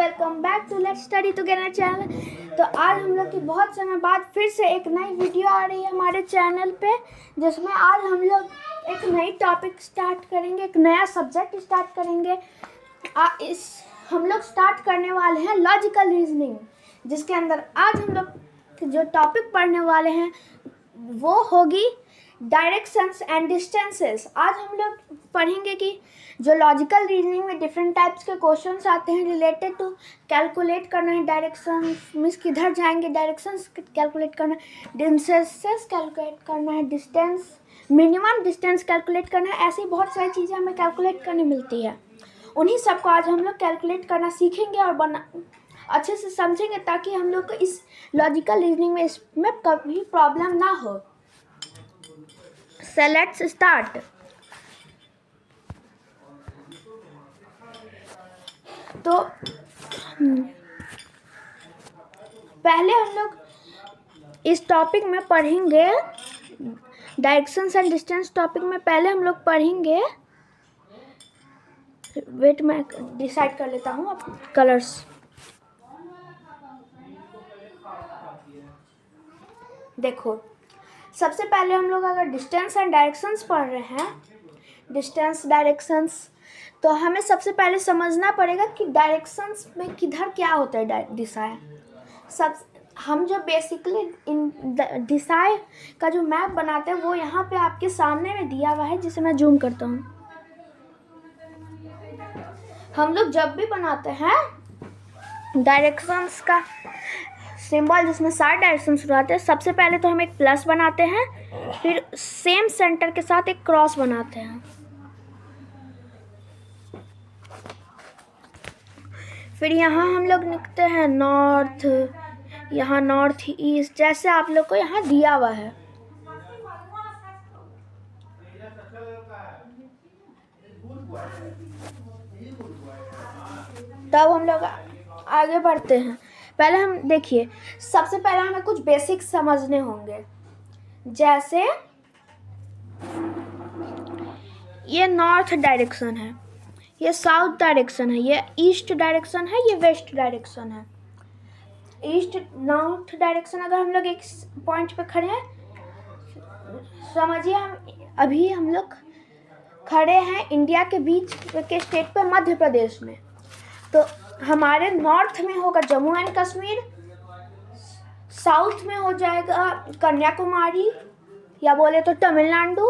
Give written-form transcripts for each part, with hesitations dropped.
Welcome back to let's study together channel. तो आज हम लोग की बहुत समय बाद फिर से एक नई वीडियो आ रही है हमारे चैनल पे, जिसमें आज हम लोग एक नई टॉपिक स्टार्ट करेंगे, एक नया सब्जेक्ट स्टार्ट करेंगे। हम लोग स्टार्ट करने वाले हैं लॉजिकल रीजनिंग, जिसके अंदर आज हम लोग जो टॉपिक पढ़ने वाले हैं वो होगी डायरेक्शंस एंड डिस्टेंसेस। आज हम लोग पढ़ेंगे कि जो लॉजिकल रीजनिंग में डिफरेंट टाइप्स के क्वेश्चंस आते हैं रिलेटेड टू कैलकुलेट करना है डायरेक्शंस, मीन्स किधर जाएंगे, डायरेक्शंस कैलकुलेट करना है, डिस्टेंसेस कैलकुलेट करना है, डिस्टेंस मिनिमम डिस्टेंस कैलकुलेट करना है। ऐसी बहुत सारी चीज़ें हमें कैलकुलेट करने मिलती है। उन्हीं सबको आज हम लोग कैलकुलेट करना सीखेंगे और अच्छे से समझेंगे, ताकि हम लोग को इस लॉजिकल रीजनिंग में इसमें कभी प्रॉब्लम ना हो। So let's start. तो पहले हम लोग इस टॉपिक में पढ़ेंगे डायरेक्शंस एंड डिस्टेंस। टॉपिक में पहले हम लोग पढ़ेंगे, वेट मैं डिसाइड कर लेता हूँ अब कलर्स। देखो, सबसे पहले हम लोग अगर डिस्टेंस एंड डायरेक्शंस पढ़ रहे हैं, डिस्टेंस डायरेक्शंस, तो हमें सबसे पहले समझना पड़ेगा कि डायरेक्शंस में किधर क्या होता है। दिशाएं हम जो बेसिकली इन दिशाएं का जो मैप बनाते हैं वो यहाँ पे आपके सामने में दिया हुआ है, जिसे मैं जूम करता हूँ। हम लोग जब भी बनाते हैं डायरेक्शंस का सिंबल जिसमें 7 डायरेक्शंस रहते हैं, सबसे पहले तो हम एक प्लस बनाते हैं, फिर सेम सेंटर के साथ एक क्रॉस बनाते हैं, फिर यहाँ हम लोग लिखते हैं नॉर्थ, यहाँ नॉर्थ ईस्ट, जैसे आप लोग को यहाँ दिया हुआ है। तब हम लोग आगे बढ़ते हैं। पहले हम देखिए, सबसे पहले हमें कुछ बेसिक्स समझने होंगे। जैसे ये नॉर्थ डायरेक्शन है, ये साउथ डायरेक्शन है, ये ईस्ट डायरेक्शन है, ये वेस्ट डायरेक्शन है। ईस्ट नॉर्थ डायरेक्शन अगर हम लोग एक पॉइंट पे खड़े हैं, समझिए हम लोग खड़े हैं इंडिया के बीच के स्टेट पे, मध्य प्रदेश में। तो हमारे नॉर्थ में होगा जम्मू एंड कश्मीर, साउथ में हो जाएगा कन्याकुमारी या बोले तो तमिलनाडु,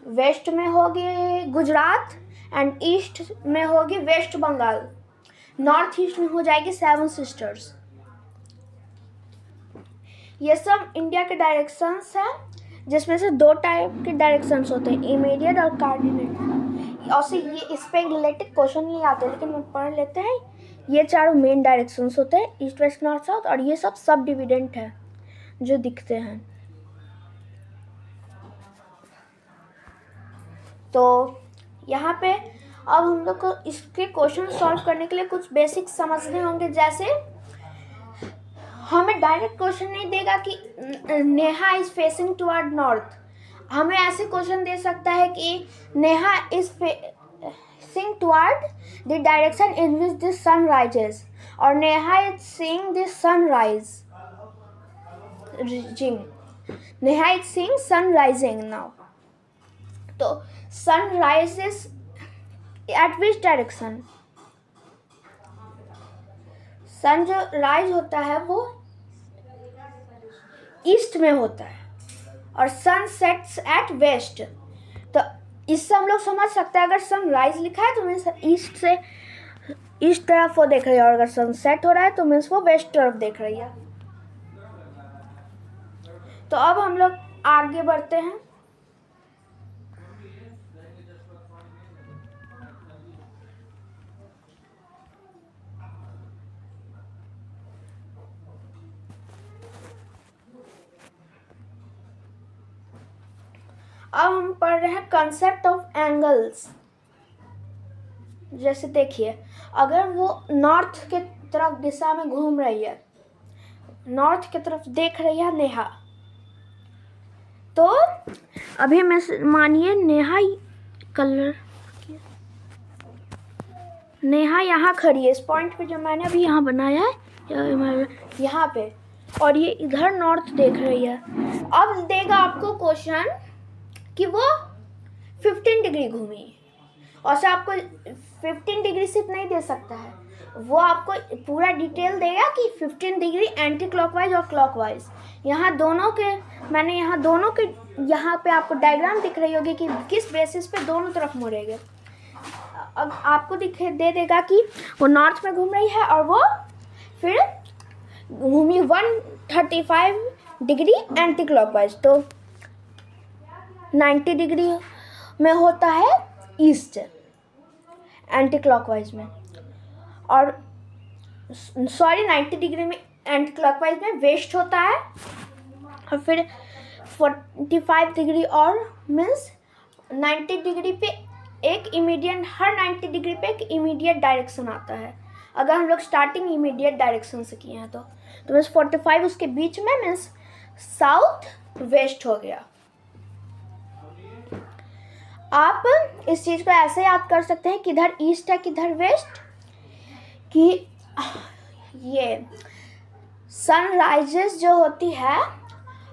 वेस्ट में होगी गुजरात, एंड ईस्ट में होगी वेस्ट बंगाल, नॉर्थ ईस्ट में हो जाएगी 7 सिस्टर्स। ये सब इंडिया के डायरेक्शंस हैं, जिसमें से 2 टाइप के डायरेक्शंस होते हैं, इमीडिएट और कार्डिनेट। और से ये इस पे रिलेटेड क्वेश्चन नहीं आते, लेकिन हम पढ़ लेते हैं। ये चारों मेन डायरेक्शंस होते हैं, ईस्ट वेस्ट नॉर्थ साउथ, और ये सब डिविडेंट है जो दिखते हैं। तो यहाँ पे अब हम लोग को इसके क्वेश्चन सॉल्व करने के लिए कुछ बेसिक समझने होंगे। जैसे हमें डायरेक्ट क्वेश्चन नहीं देगा कि Neha is facing toward north, हमें ऐसे क्वेश्चन दे सकता है कि Neha is facing toward the direction in which the sun rises, और Neha is seeing the sunrise rising, Neha is seeing sun rising now. तो sun rises at which direction, sun जो rise होता है वो ईस्ट में होता है, और सन सेट्स एट वेस्ट। तो इससे हम लोग समझ सकते हैं, अगर सन राइज लिखा है तो मीन्स ईस्ट से ईस्ट तरफ वो देख रही है, और अगर सन सेट हो रहा है तो मीन्स वो वेस्ट तरफ देख रही है। तो अब हम लोग आगे बढ़ते हैं। अब हम पढ़ रहे हैं कंसेप्ट ऑफ एंगल्स। जैसे देखिए, अगर वो नॉर्थ के तरफ दिशा में घूम रही है, नॉर्थ की तरफ देख रही है नेहा, तो अभी मैं मानिए नेहा कलर नेहा यहाँ खड़ी है इस पॉइंट पे जो मैंने अभी यहाँ बनाया है, यहाँ पे, और ये इधर नॉर्थ देख रही है। अब देगा आपको क्वेश्चन कि वो 15 डिग्री घूमी, और से आपको 15 डिग्री सिर्फ नहीं दे सकता है, वो आपको पूरा डिटेल देगा कि 15 डिग्री एंटी क्लॉकवाइज और क्लॉकवाइज। यहाँ दोनों के, मैंने यहाँ दोनों के, यहाँ पे आपको डायग्राम दिख रही होगी कि किस बेसिस पे दोनों तरफ मुड़ेंगे। अब आपको दे देगा कि वो नॉर्थ में घूम रही है और वो फिर घूमी 135 डिग्री एंटी क्लॉकवाइज, तो 90 डिग्री में होता है ईस्ट एंटी क्लॉकवाइज में, और सॉरी 90 डिग्री में एंटी क्लॉकवाइज में वेस्ट होता है, और फिर 45 डिग्री और मीन्स 90 डिग्री पे एक इमीडिएट, हर 90 डिग्री पे एक इमीडिएट डायरेक्शन आता है। अगर हम लोग स्टार्टिंग इमीडिएट डायरेक्शन से किए हैं तो मीन्स 45 उसके बीच में मीन्स साउथ वेस्ट हो गया। आप इस चीज़ को ऐसे याद कर सकते हैं किधर ईस्ट है किधर वेस्ट, कि ये सनराइजेस जो होती है,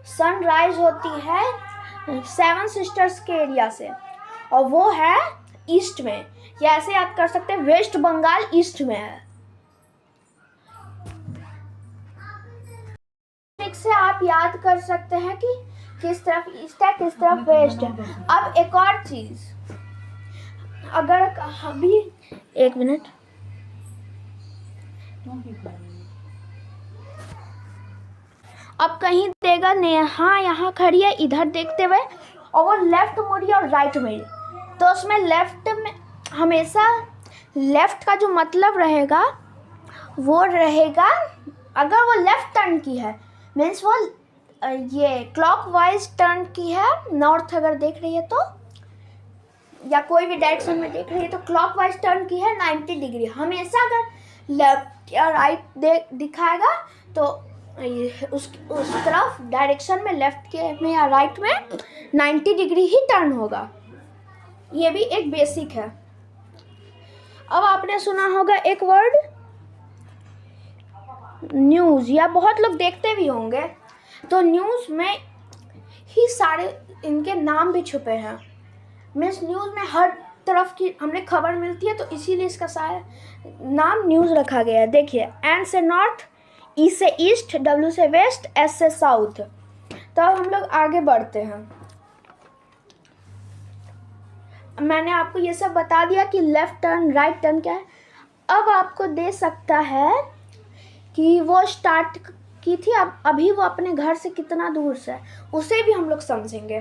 सनराइज होती है 7 सिस्टर्स के एरिया से, और वो है ईस्ट में, या ऐसे याद कर सकते हैं वेस्ट बंगाल ईस्ट में है। से आप याद कर सकते हैं कि किस तरफ ईस्ट है किस तरफ वेस्ट है। अब एक और चीज, अगर अभी एक मिनट, अब कहीं देगा नेहा यहाँ खड़ी है इधर देखते हुए, और वो लेफ्ट मुड़ी और राइट मुड़ी, तो उसमें लेफ्ट में हमेशा लेफ्ट का जो मतलब रहेगा वो रहेगा, अगर वो लेफ्ट टर्न की है मीन्स वो ये क्लॉकवाइज टर्न की है, नॉर्थ अगर देख रही है तो, या कोई भी डायरेक्शन में देख रही है तो क्लॉकवाइज टर्न की है 90 डिग्री। हमेशा अगर लेफ्ट या राइट दिखाएगा तो उस तरफ डायरेक्शन में लेफ्ट के में या राइट में 90 डिग्री ही टर्न होगा। ये भी एक बेसिक है। अब आपने सुना होगा एक वर्ड न्यूज़, या बहुत लोग देखते भी होंगे, तो न्यूज़ में ही सारे इनके नाम भी छुपे हैं। मीन्स न्यूज़ में हर तरफ की हमें खबर मिलती है, तो इसीलिए इसका सारा नाम न्यूज़ रखा गया है। देखिए, एन से नॉर्थ, ई से ईस्ट, डब्ल्यू से वेस्ट, एस से साउथ। तो अब हम लोग आगे बढ़ते हैं। मैंने आपको ये सब बता दिया कि लेफ़्ट टर्न राइट टर्न क्या है। अब आपको दे सकता है कि वो स्टार्ट की थी, अब अभी वो अपने घर से कितना दूर से है, उसे भी हम लोग समझेंगे।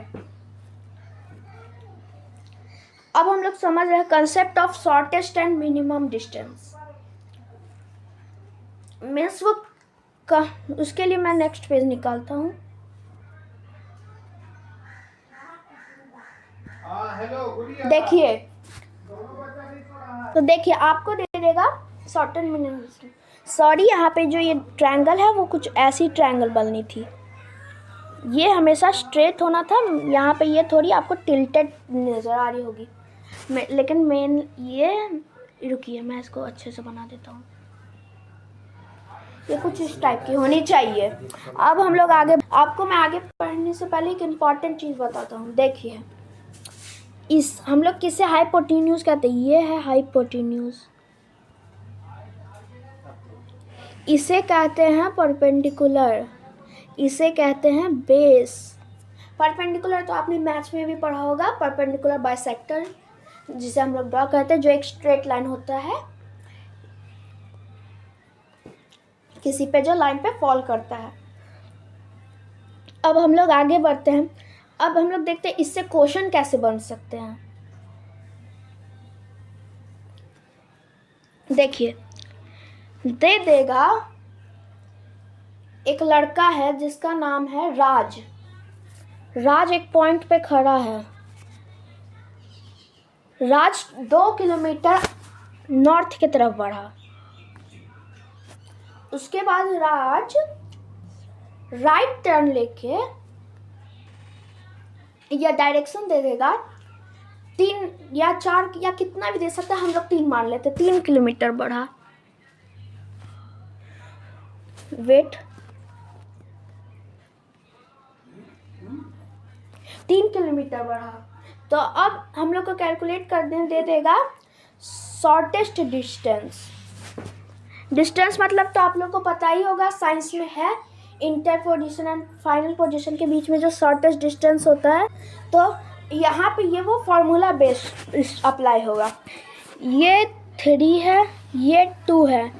अब हम लोग समझ रहे हैं concept of shortest and minimum distance. Means वो उसके लिए मैं नेक्स्ट पेज निकालता हूँ। देखिए, तो देखिए आपको दे देगा short and minimum distance. Sorry, यहाँ पे जो ये ट्रायंगल है वो कुछ ऐसी ट्रायंगल बननी थी, ये हमेशा स्ट्रेट होना था। यहाँ पे ये थोड़ी आपको टिल्टेड नज़र आ रही होगी, लेकिन मेन ये, रुकिए मैं इसको अच्छे से बना देता हूँ, ये कुछ इस टाइप की होनी चाहिए। अब हम लोग आगे, आपको मैं आगे पढ़ने से पहले एक इम्पॉर्टेंट चीज़ बताता हूँ। देखिए, इस हम लोग किसे हाइपोटेन्यूज कहते हैं, ये है हाइपोटेन्यूज, इसे कहते हैं परपेंडिकुलर, इसे कहते हैं बेस। परपेंडिकुलर तो आपने मैथ्स में भी पढ़ा होगा, परपेंडिकुलर बाइसेक्टर जिसे हम लोग ड्रॉ करते हैं, जो एक स्ट्रेट लाइन होता है किसी पे, जो लाइन पे फॉल करता है। अब हम लोग आगे बढ़ते हैं। अब हम लोग देखते हैं इससे क्वेश्चन कैसे बन सकते हैं। देखिए, दे देगा एक लड़का है जिसका नाम है राज। राज एक पॉइंट पे खड़ा है। राज 2 किलोमीटर नॉर्थ की तरफ बढ़ा। उसके बाद राज राइट टर्न लेके या डायरेक्शन दे देगा 3 या 4 या कितना भी दे सकते हैं, हम लोग 3 मान लेते। 3 किलोमीटर बढ़ा, वेट 3 किलोमीटर बढ़ा। तो अब हम लोग को कैलकुलेट कर दे देगा शॉर्टेस्ट डिस्टेंस। डिस्टेंस मतलब तो आप लोग को पता ही होगा, साइंस में है inter position and final position के बीच में जो शॉर्टेस्ट डिस्टेंस होता है। तो यहाँ पे ये वो फार्मूला बेस अप्लाई होगा। ये 3 है, ये 2 है,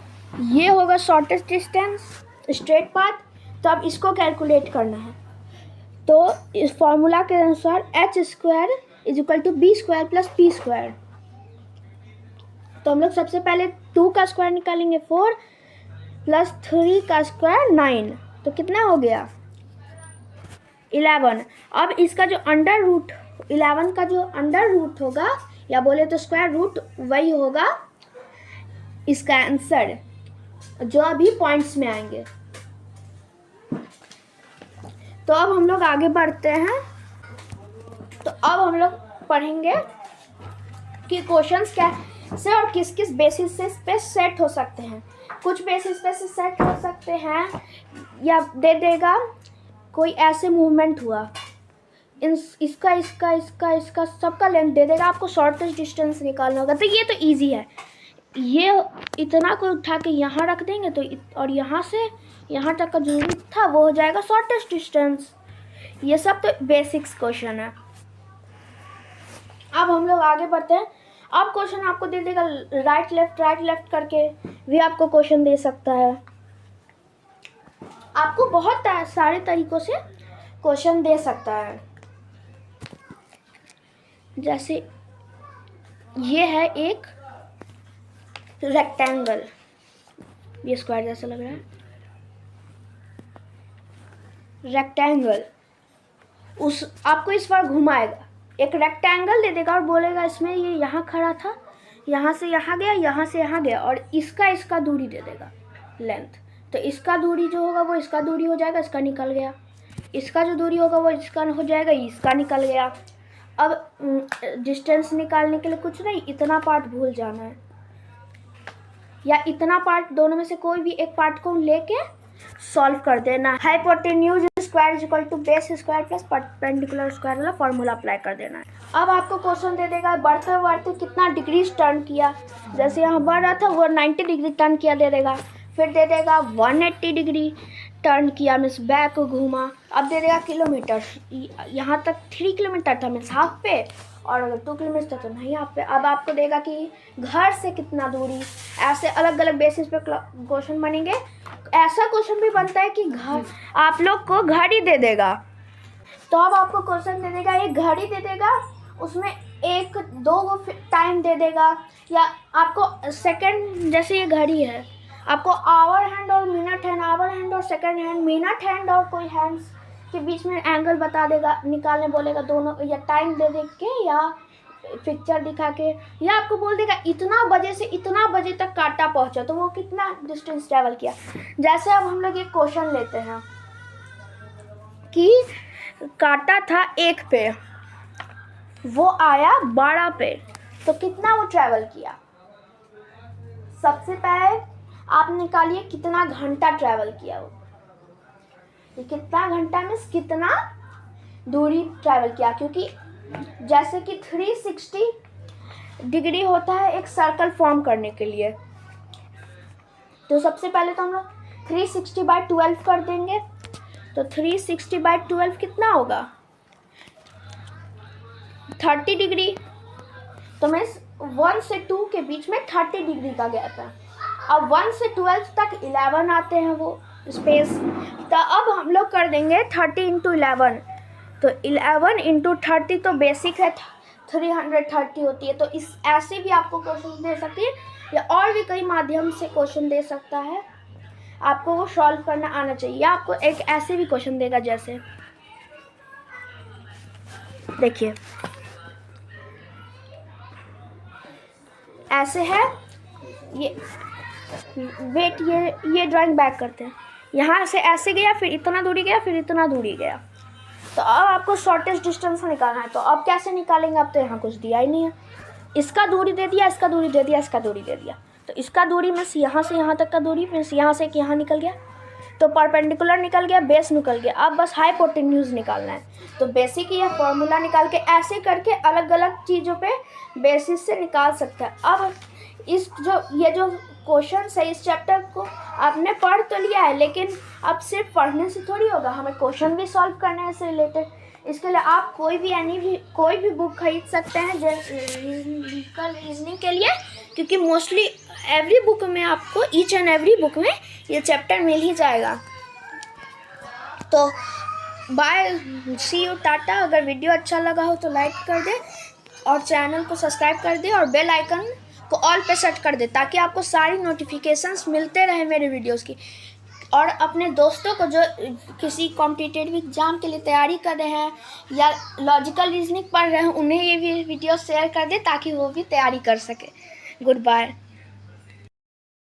ये होगा शॉर्टेस्ट डिस्टेंस स्ट्रेट पाथ। तो अब इसको कैलकुलेट करना है। तो इस फार्मूला के अनुसार h² = b² + p²। तो हम लोग सबसे पहले 2 का स्क्वायर निकालेंगे 4 + 3 का स्क्वायर 9। तो कितना हो गया 11। अब इसका जो अंडर रूट 11 का जो अंडर रूट होगा, या बोले तो स्क्वायर रूट, वही होगा इसका आंसर जो अभी पॉइंट्स में आएंगे। तो अब हम लोग आगे बढ़ते हैं। तो अब हम लोग पढ़ेंगे कि क्वेश्चंस कैसे और किस किस बेसिस पे सेट हो सकते हैं। कुछ बेसिस पे से सेट हो सकते हैं, या दे देगा कोई ऐसे मूवमेंट हुआ, इसका सबका लेंथ दे देगा, आपको शॉर्टेस्ट डिस्टेंस निकालना होगा। तो ये तो इजी है, ये इतना को उठा के यहाँ रख देंगे तो और यहाँ से यहाँ तक का जो था वो हो जाएगा शॉर्टेस्ट डिस्टेंस। ये सब तो बेसिक्स क्वेश्चन है। अब हम लोग आगे बढ़ते हैं। अब क्वेश्चन आपको दे देगा राइट लेफ्ट करके भी आपको क्वेश्चन दे सकता है। आपको बहुत सारे तरीकों से क्वेश्चन दे सकता है। जैसे ये है एक रेक्टेंगल, ये स्क्वायर जैसा लग रहा है, रेक्टेंगल। आपको इस बार घुमाएगा, एक रेक्टेंगल दे देगा और बोलेगा इसमें ये यहाँ खड़ा था, यहाँ से यहाँ गया, यहाँ से यहाँ गया, और इसका दूरी दे देगा लेंथ। तो इसका दूरी जो होगा वो इसका दूरी हो जाएगा, इसका निकल गया। इसका जो दूरी होगा वो इसका हो जाएगा, इसका निकल गया। अब डिस्टेंस निकालने के लिए कुछ नहीं, इतना पार्ट भूल जाना है, या इतना पार्ट दोनों में से कोई भी एक पार्ट को लेके सॉल्व कर देना। Hypotenuse square = base square + perpendicular square वाला फॉर्मूला अप्लाई कर देना है। अब आपको क्वेश्चन दे देगा बढ़ते बढ़ते कितना डिग्रीज टर्न किया। जैसे यहाँ बढ़ रहा था वो 90 डिग्री टर्न किया दे देगा, फिर दे देगा 180 डिग्री टर्न किया, मीन्स बैक घूमा। अब दे देगा किलोमीटर, यहाँ तक 3 किलोमीटर था मीन्स हाफ पे, और अगर 2 किलोमीटर तो नहीं हाफ पे। अब आपको देगा कि घर से कितना दूरी। ऐसे अलग अलग बेसिस पे क्वेश्चन बनेंगे। ऐसा क्वेश्चन भी बनता है कि घर आप लोग को घड़ी दे देगा। तो अब आपको क्वेश्चन दे देगा, एक घड़ी दे देगा, उसमें 1-2 टाइम दे देगा, या आपको सेकंड, जैसे ये घड़ी है, आपको आवर हैंड और मिनट हैंड, आवर हैंड और सेकंड हैंड, मिनट हैंड और कोई हैंड्स के बीच में एंगल बता देगा, निकालने बोलेगा दोनों, या टाइम दे के, या पिक्चर दिखा के, या आपको बोल देगा इतना बजे से इतना बजे तक कांटा पहुंचा, तो वो कितना डिस्टेंस ट्रैवल किया। जैसे अब हम लोग एक क्वेश्चन लेते हैं कि कांटा था 1 पे, वो आया 12 पे, तो कितना वो ट्रैवल किया। सबसे पहले आप निकालिए कितना घंटा ट्रैवल किया वो। कितना घंटा मीन्स कितना दूरी ट्रैवल किया, क्योंकि जैसे कि 360 डिग्री होता है एक सर्कल फॉर्म करने के लिए। तो सबसे पहले तो हम लोग 360/12 कर देंगे। तो 360/12 कितना होगा 30 डिग्री। तो मीन्स 1 से 2 के बीच में 30 डिग्री का गैप है। अब 1 से 12 तक 11 आते हैं वो स्पेस। तो अब हम लोग कर देंगे 30 × 11। तो 11 × 30 तो बेसिक है 330 होती है। तो इस ऐसे भी आपको क्वेश्चन दे सकती है, या और भी कई माध्यम से क्वेश्चन दे सकता है। आपको वो सॉल्व करना आना चाहिए। या आपको एक ऐसे भी क्वेश्चन देगा, जैसे देखिए ऐसे है ये, वेट ये ड्राइंग बैक करते हैं। यहाँ से ऐसे गया, फिर इतना दूरी गया, फिर इतना दूरी गया। तो अब आपको शॉर्टेस्ट डिस्टेंस निकालना है। तो अब कैसे निकालेंगे, अब तो यहाँ कुछ दिया ही नहीं है। इसका दूरी दे दिया, इसका दूरी दे दिया, इसका दूरी दे दिया। तो इसका दूरी मीन्स यहाँ से यहाँ तक का दूरी, मीन्स यहाँ से यहाँ निकल गया, तो परपेंडिकुलर निकल गया, बेस निकल गया। अब बस हाइपोटेन्यूज निकालना है। तो बेसिक ये फॉर्मूला निकाल के ऐसे करके अलग अलग चीज़ों पे बेसिस से निकाल सकते हैं। अब इस ये जो क्वेश्चन है इस चैप्टर को आपने पढ़ तो लिया है, लेकिन अब सिर्फ पढ़ने से थोड़ी होगा, हमें क्वेश्चन भी सॉल्व करना है इससे रिलेटेड। इसके लिए आप कोई भी बुक खरीद सकते हैं रीजनिंग के लिए, क्योंकि मोस्टली एवरी बुक में आपको ईच एंड एवरी बुक में ये चैप्टर मिल ही जाएगा। तो बाय, सी यू, टाटा। अगर वीडियो अच्छा लगा हो तो लाइक कर दे और चैनल को सब्सक्राइब कर दे और बेल आइकन को ऑल पे सेट कर दे, ताकि आपको सारी नोटिफिकेशंस मिलते रहे मेरे वीडियोस की। और अपने दोस्तों को जो किसी कॉम्पिटिटिव एग्जाम के लिए तैयारी कर रहे हैं या लॉजिकल रीजनिंग पढ़ रहे हैं, उन्हें ये वीडियो शेयर कर दे ताकि वो भी तैयारी कर सके। Good bye.